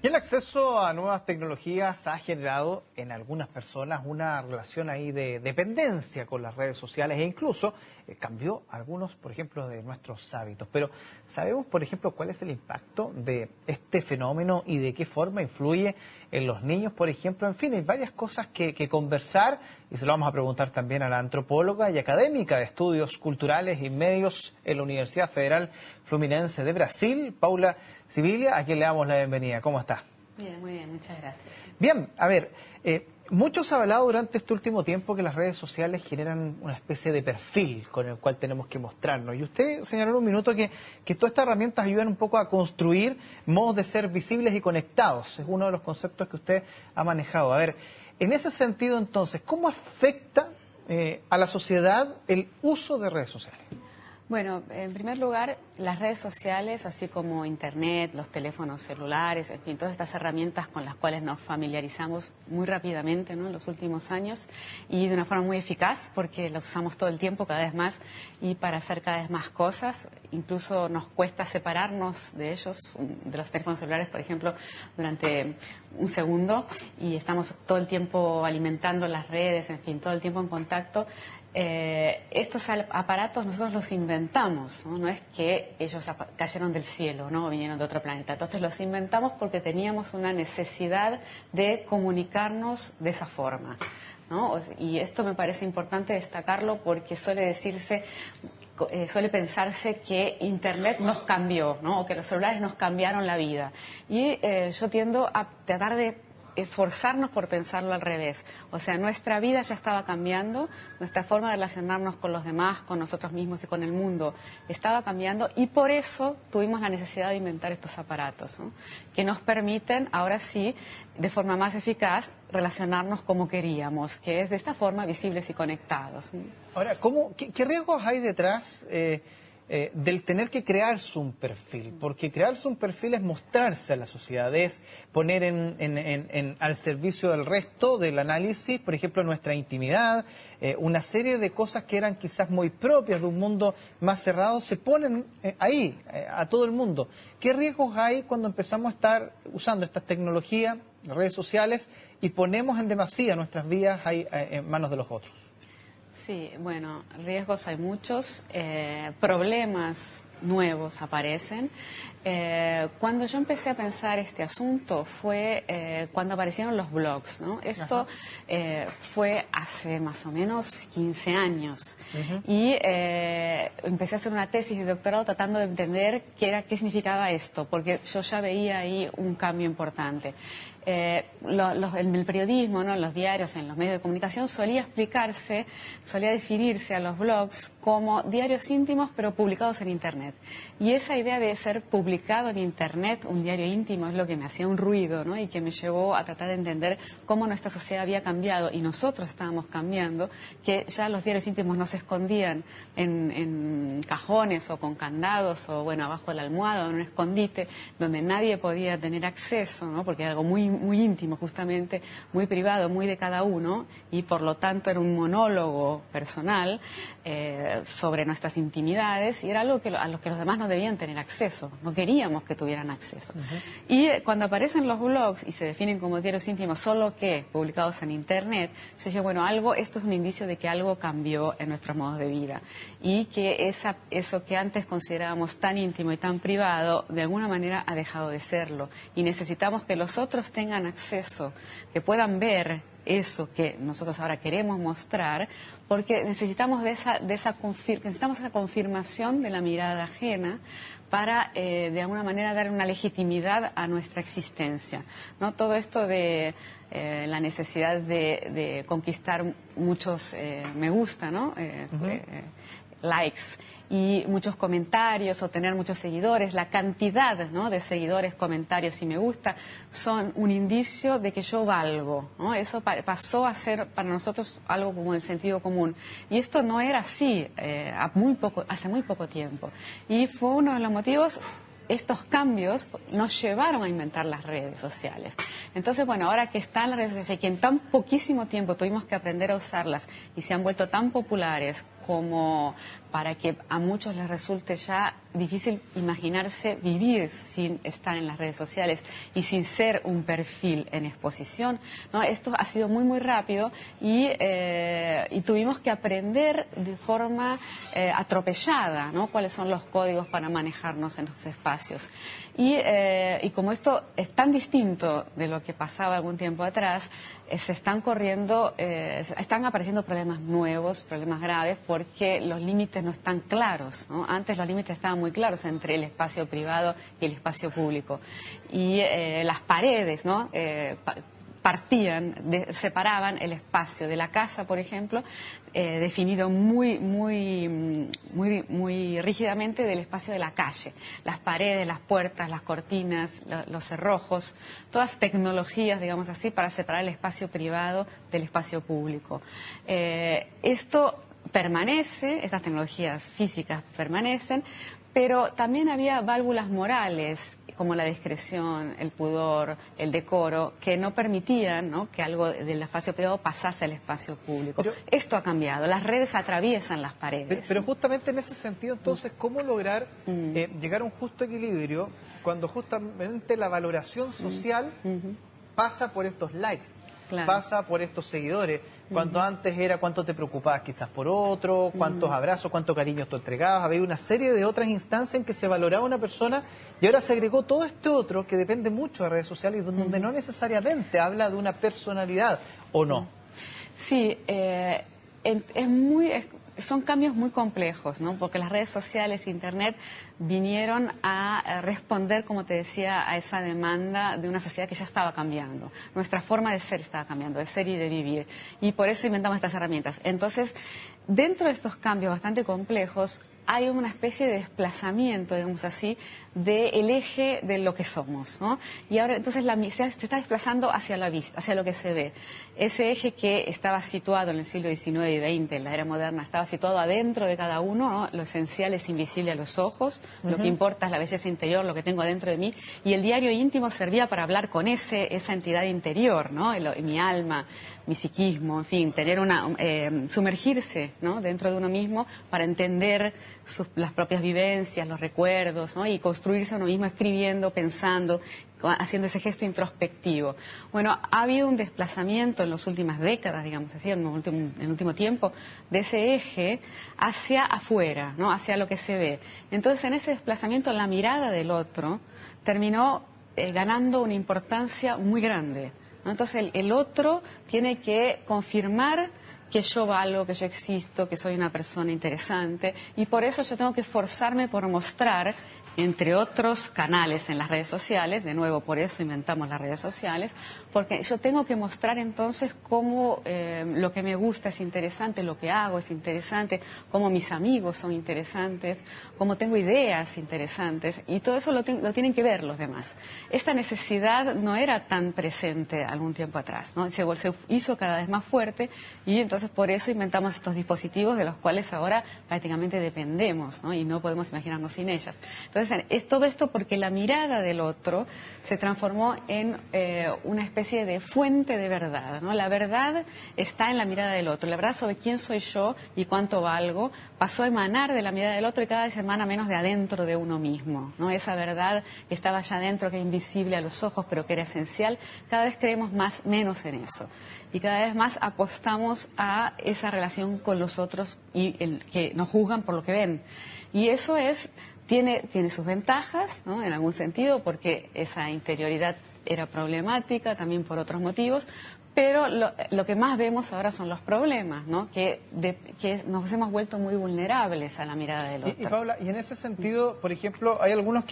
Y el acceso a nuevas tecnologías ha generado en algunas personas una relación ahí de dependencia con las redes sociales e incluso cambió algunos, por ejemplo, de nuestros hábitos. Pero ¿sabemos, por ejemplo, cuál es el impacto de este fenómeno y de qué forma influye en los niños, por ejemplo? En fin, hay varias cosas que conversar y se lo vamos a preguntar también a la antropóloga y académica de estudios culturales y medios en la Universidad Federal Fluminense de Brasil, Paula Sibilia, a quien le damos la bienvenida. ¿Cómo está? Bien, muy bien, muchas gracias. Bien, a ver, muchos han hablado durante este último tiempo que las redes sociales generan una especie de perfil con el cual tenemos que mostrarnos. Y usted señaló en un minuto que todas estas herramientas ayudan un poco a construir modos de ser visibles y conectados. Es uno de los conceptos que usted ha manejado. A ver, en ese sentido entonces, ¿cómo afecta a la sociedad el uso de redes sociales? Bueno, en primer lugar, las redes sociales, así como Internet, los teléfonos celulares, en fin, todas estas herramientas con las cuales nos familiarizamos muy rápidamente, ¿no?, en los últimos años y de una forma muy eficaz porque las usamos todo el tiempo, cada vez más, y para hacer cada vez más cosas. Incluso nos cuesta separarnos de ellos, de los teléfonos celulares, por ejemplo, durante un segundo, y estamos todo el tiempo alimentando las redes, en fin, todo el tiempo en contacto. Estos aparatos nosotros los inventamos, ¿no? No es que ellos cayeron del cielo, ¿no?, o vinieron de otro planeta. Entonces los inventamos porque teníamos una necesidad de comunicarnos de esa forma, ¿no? Y esto me parece importante destacarlo porque suele pensarse que Internet nos cambió, ¿no?, o que los celulares nos cambiaron la vida. Y yo tiendo a tratar de esforzarnos por pensarlo al revés. O sea, nuestra vida ya estaba cambiando, nuestra forma de relacionarnos con los demás, con nosotros mismos y con el mundo estaba cambiando, y por eso tuvimos la necesidad de inventar estos aparatos, ¿no?, que nos permiten, ahora sí, de forma más eficaz, relacionarnos como queríamos, que es de esta forma, visibles y conectados. Ahora, ¿qué riesgos hay detrás del tener que crearse un perfil? Porque crearse un perfil es mostrarse a la sociedad, es poner al servicio del resto del análisis, por ejemplo, nuestra intimidad, una serie de cosas que eran quizás muy propias de un mundo más cerrado, se ponen ahí, a todo el mundo. ¿Qué riesgos hay cuando empezamos a estar usando estas tecnologías, redes sociales, y ponemos en demasía nuestras vidas ahí, en manos de los otros? Sí, bueno, riesgos hay muchos, problemas nuevos aparecen. Cuando yo empecé a pensar este asunto fue cuando aparecieron los blogs, ¿no? Esto fue hace más o menos 15 años. Y empecé a hacer una tesis de doctorado tratando de entender qué significaba esto, porque yo ya veía ahí un cambio importante. En el periodismo, ¿no?, en los diarios, en los medios de comunicación, solía definirse a los blogs como diarios íntimos pero publicados en Internet. Y esa idea de ser publicado en Internet, un diario íntimo, es lo que me hacía un ruido, ¿no?, y que me llevó a tratar de entender cómo nuestra sociedad había cambiado y nosotros estábamos cambiando, que ya los diarios íntimos no se escondían en cajones o con candados o, bueno, abajo de la almohada o en un escondite donde nadie podía tener acceso, ¿no?, porque era algo muy íntimo, justamente, muy privado, muy de cada uno, y por lo tanto era un monólogo personal sobre nuestras intimidades, y era algo a lo que los demás no debían tener acceso, no queríamos que tuvieran acceso. Y cuando aparecen los blogs y se definen como diarios íntimos, solo que publicados en Internet, yo dije, bueno, esto es un indicio de que algo cambió en nuestros modos de vida, y que eso que antes considerábamos tan íntimo y tan privado, de alguna manera ha dejado de serlo, y necesitamos que los otros tengan acceso, que puedan ver eso que nosotros ahora queremos mostrar, porque necesitamos esa confirmación de la mirada ajena para, de alguna manera, dar una legitimidad a nuestra existencia, ¿no? Todo esto de la necesidad de conquistar muchos me gusta, ¿no?, likes y muchos comentarios o tener muchos seguidores, la cantidad, ¿no?, de seguidores, comentarios y me gusta son un indicio de que yo valgo, ¿no? Eso pasó a ser para nosotros algo como el sentido común, y esto no era así hace muy poco tiempo, y fue uno de los motivos estos cambios nos llevaron a inventar las redes sociales. Entonces, bueno, ahora que están las redes sociales y que en tan poquísimo tiempo tuvimos que aprender a usarlas y se han vuelto tan populares como para que a muchos les resulte ya difícil imaginarse vivir sin estar en las redes sociales y sin ser un perfil en exposición, ¿no? Esto ha sido muy, muy rápido y tuvimos que aprender de forma atropellada, ¿no? Cuáles son los códigos para manejarnos en estos espacios. Y como esto es tan distinto de lo que pasaba algún tiempo atrás, están apareciendo problemas nuevos, problemas graves, porque los límites no están claros, ¿no? Antes los límites estaban muy claros entre el espacio privado y el espacio público. Y las paredes, ¿no? Separaban el espacio de la casa, por ejemplo, definido muy rígidamente del espacio de la calle. Las paredes, las puertas, las cortinas, los cerrojos, todas tecnologías, digamos así, para separar el espacio privado del espacio público. Esto permanece, estas tecnologías físicas permanecen, pero también había válvulas morales, como la discreción, el pudor, el decoro, que no permitían, ¿no?, que algo del espacio privado pasase al espacio público. Esto ha cambiado, las redes atraviesan las paredes. Pero justamente en ese sentido, entonces, ¿cómo lograr llegar a un justo equilibrio cuando justamente la valoración social pasa por estos likes? Claro. Pasa por estos seguidores, cuando antes era cuánto te preocupabas quizás por otro, cuántos abrazos, cuánto cariño tú entregabas, había una serie de otras instancias en que se valoraba una persona y ahora se agregó todo este otro que depende mucho de redes sociales y donde no necesariamente habla de una personalidad, ¿o no? Sí, son cambios muy complejos, ¿no? Porque las redes sociales e Internet vinieron a responder, como te decía, a esa demanda de una sociedad que ya estaba cambiando. Nuestra forma de ser estaba cambiando, de ser y de vivir. Y por eso inventamos estas herramientas. Entonces, dentro de estos cambios bastante complejos, hay una especie de desplazamiento, digamos así, del eje de lo que somos, ¿no? Y ahora entonces se está desplazando hacia la vista, hacia lo que se ve. Ese eje que estaba situado en el siglo XIX y XX, en la era moderna, estaba situado adentro de cada uno, ¿no? Lo esencial es invisible a los ojos, lo que importa es la belleza interior, lo que tengo dentro de mí, y el diario íntimo servía para hablar con esa entidad interior, ¿no? Mi alma, mi psiquismo, en fin, sumergirse, ¿no?, dentro de uno mismo para entender las propias vivencias, los recuerdos, ¿no?, y construirse a uno mismo escribiendo, pensando, haciendo ese gesto introspectivo. Bueno, ha habido un desplazamiento en las últimas décadas, digamos así, en el último tiempo, de ese eje hacia afuera, ¿no?, hacia lo que se ve. Entonces, en ese desplazamiento, la mirada del otro terminó ganando una importancia muy grande, ¿no? Entonces, el otro tiene que confirmar que yo valgo, que yo existo, que soy una persona interesante, y por eso yo tengo que esforzarme por mostrar, entre otros canales en las redes sociales, de nuevo por eso inventamos las redes sociales, porque yo tengo que mostrar entonces cómo lo que me gusta es interesante, lo que hago es interesante, cómo mis amigos son interesantes, cómo tengo ideas interesantes, y todo eso lo tienen que ver los demás. Esta necesidad no era tan presente algún tiempo atrás, ¿no? Se hizo cada vez más fuerte, y entonces por eso inventamos estos dispositivos de los cuales ahora prácticamente dependemos, ¿no?, y no podemos imaginarnos sin ellas. Entonces, es todo esto porque la mirada del otro se transformó en una especie de fuente de verdad, ¿no? La verdad está en la mirada del otro. La verdad sobre quién soy yo y cuánto valgo pasó a emanar de la mirada del otro y cada vez emana menos de adentro de uno mismo, ¿no? Esa verdad que estaba allá adentro, que era invisible a los ojos, pero que era esencial, cada vez creemos menos en eso. Y cada vez más apostamos a esa relación con los otros y que nos juzgan por lo que ven. Y eso tiene sus ventajas, ¿no?, en algún sentido, porque esa interioridad era problemática, también por otros motivos, pero lo que más vemos ahora son los problemas, ¿no?, que nos hemos vuelto muy vulnerables a la mirada del otro. Y Paula, y en ese sentido, por ejemplo, hay algunos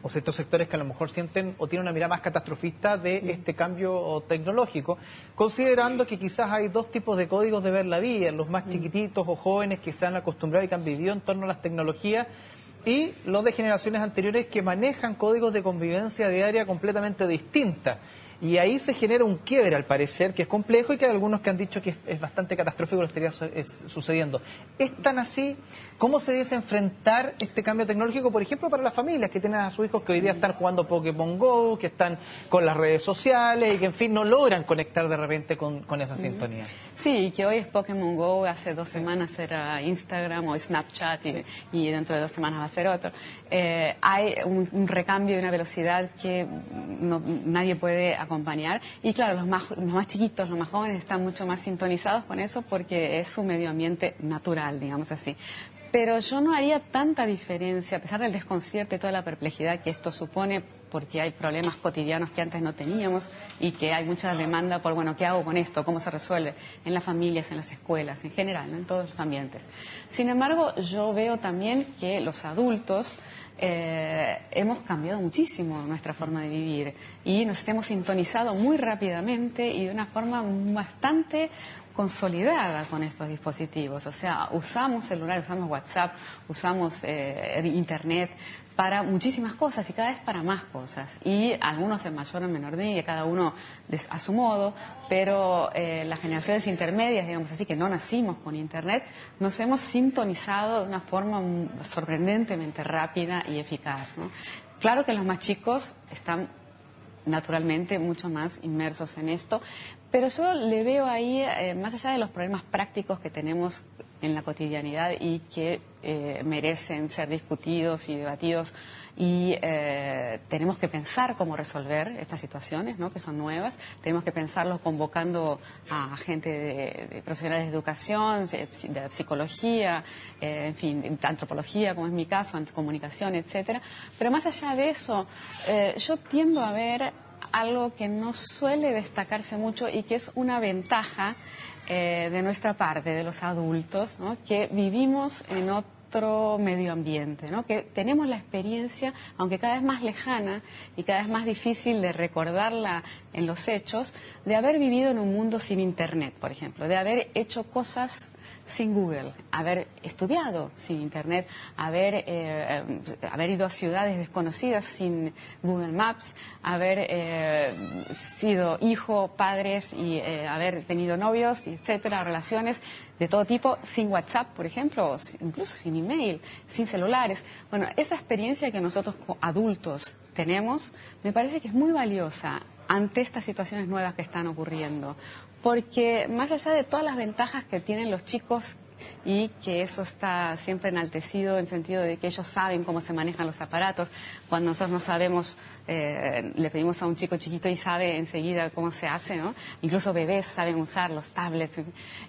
o ciertos sectores que a lo mejor sienten o tienen una mirada más catastrofista de este cambio tecnológico, considerando que quizás hay dos tipos de códigos de ver la vida, los más chiquititos o jóvenes que se han acostumbrado y que han vivido en torno a las tecnologías, y los de generaciones anteriores que manejan códigos de convivencia diaria completamente distintas. Y ahí se genera un quiebre, al parecer, que es complejo y que hay algunos que han dicho que es bastante catastrófico lo que estaría sucediendo. ¿Es tan así? ¿Cómo se dice enfrentar este cambio tecnológico, por ejemplo, para las familias que tienen a sus hijos que hoy día están jugando Pokémon GO, que están con las redes sociales y que, en fin, no logran conectar de repente con esa sintonía? Sí, que hoy es Pokémon GO, hace 2 semanas era Instagram o Snapchat y dentro de 2 semanas va a ser otro. Hay un recambio y una velocidad que nadie puede acompañar. Y claro, los más chiquitos, los más jóvenes están mucho más sintonizados con eso porque es su medio ambiente natural, digamos así. Pero yo no haría tanta diferencia, a pesar del desconcierto y toda la perplejidad que esto supone, porque hay problemas cotidianos que antes no teníamos y que hay mucha demanda por, bueno, ¿qué hago con esto? ¿Cómo se resuelve? En las familias, en las escuelas, en general, ¿no? En todos los ambientes. Sin embargo, yo veo también que los adultos hemos cambiado muchísimo nuestra forma de vivir y nos hemos sintonizado muy rápidamente y de una forma bastante consolidada con estos dispositivos. O sea, usamos celular, usamos WhatsApp, usamos Internet para muchísimas cosas y cada vez para más cosas. Y algunos en mayor o menor medida, cada uno a su modo, pero las generaciones intermedias, digamos así, que no nacimos con Internet, nos hemos sintonizado de una forma sorprendentemente rápida y eficaz, ¿no? Claro que los más chicos están naturalmente mucho más inmersos en esto, pero yo le veo ahí, más allá de los problemas prácticos que tenemos en la cotidianidad y que merecen ser discutidos y debatidos y tenemos que pensar cómo resolver estas situaciones, ¿no? Que son nuevas, tenemos que pensarlo convocando a gente de profesionales de educación, de psicología, en fin, de antropología, como es mi caso, comunicación, etcétera. Pero más allá de eso, yo tiendo a ver algo que no suele destacarse mucho y que es una ventaja de nuestra parte, de los adultos, ¿no? Que vivimos en otro medio ambiente, ¿no? Que tenemos la experiencia, aunque cada vez más lejana y cada vez más difícil de recordarla en los hechos, de haber vivido en un mundo sin Internet, por ejemplo, de haber hecho cosas sin Google, haber estudiado sin Internet, haber ido a ciudades desconocidas sin Google Maps, haber sido hijo, padres y haber tenido novios, etcétera, relaciones de todo tipo, sin WhatsApp, por ejemplo, incluso sin email, sin celulares. Bueno, esa experiencia que nosotros adultos tenemos, me parece que es muy valiosa ante estas situaciones nuevas que están ocurriendo. Porque más allá de todas las ventajas que tienen los chicos y que eso está siempre enaltecido en el sentido de que ellos saben cómo se manejan los aparatos, cuando nosotros no sabemos, le pedimos a un chico chiquito y sabe enseguida cómo se hace, ¿no? Incluso bebés saben usar los tablets,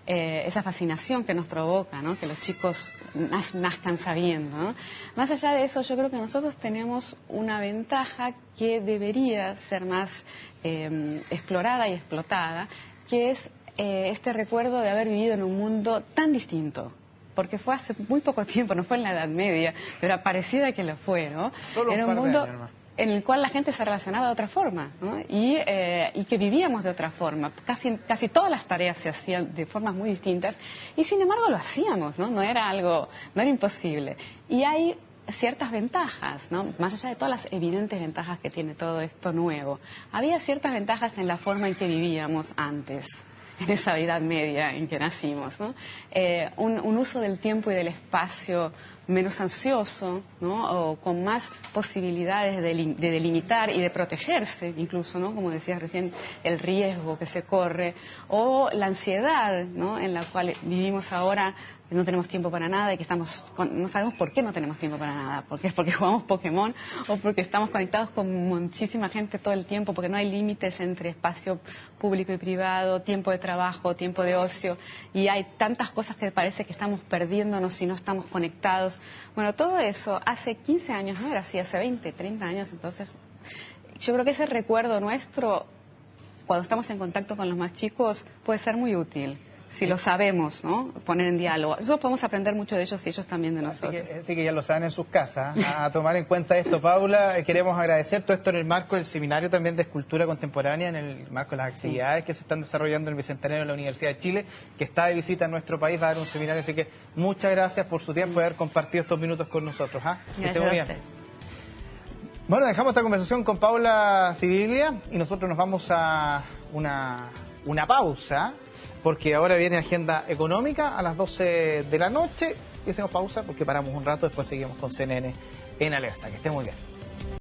esa fascinación que nos provoca, ¿no? Que los chicos nazcan sabiendo, ¿no? Más allá de eso, yo creo que nosotros tenemos una ventaja que debería ser más explorada y explotada, que es este recuerdo de haber vivido en un mundo tan distinto, porque fue hace muy poco tiempo, no fue en la Edad Media, pero parecida que lo fue, ¿no? Era un mundo en el cual la gente se relacionaba de otra forma, ¿no? Y que vivíamos de otra forma. Casi todas las tareas se hacían de formas muy distintas y sin embargo lo hacíamos, ¿no? No era imposible. Y hay ciertas ventajas, ¿no? Más allá de todas las evidentes ventajas que tiene todo esto nuevo. Había ciertas ventajas en la forma en que vivíamos antes, en esa Edad Media en que nacimos, ¿no? Un uso del tiempo y del espacio menos ansioso, ¿no? O con más posibilidades de delimitar y de protegerse, incluso, ¿no? Como decías recién, el riesgo que se corre, o la ansiedad, ¿no? En la cual vivimos ahora, no tenemos tiempo para nada y que no sabemos por qué no tenemos tiempo para nada, porque es porque jugamos Pokémon o porque estamos conectados con muchísima gente todo el tiempo, porque no hay límites entre espacio público y privado, tiempo de trabajo, tiempo de ocio, y hay tantas cosas que parece que estamos perdiéndonos si no estamos conectados. Bueno, todo eso hace 15 años no era así, hace 20, 30 años, entonces yo creo que ese recuerdo nuestro, cuando estamos en contacto con los más chicos, puede ser muy útil. si lo sabemos, ¿no? Poner en diálogo. Nosotros podemos aprender mucho de ellos y ellos también de nosotros. Así que ya lo saben en sus casas, a tomar en cuenta esto. Paula, queremos agradecer todo esto en el marco del seminario también de escultura contemporánea, en el marco de las actividades que se están desarrollando en el Bicentenario de la Universidad de Chile, que está de visita en nuestro país, va a dar un seminario, así que muchas gracias por su tiempo y haber compartido estos minutos con nosotros. Que esté muy bien. Bueno, dejamos esta conversación con Paula Siviglia y nosotros nos vamos a una pausa, porque ahora viene Agenda Económica a las 12 de la noche y hacemos pausa porque paramos un rato, después seguimos con CNN en Alerta. Que esté muy bien.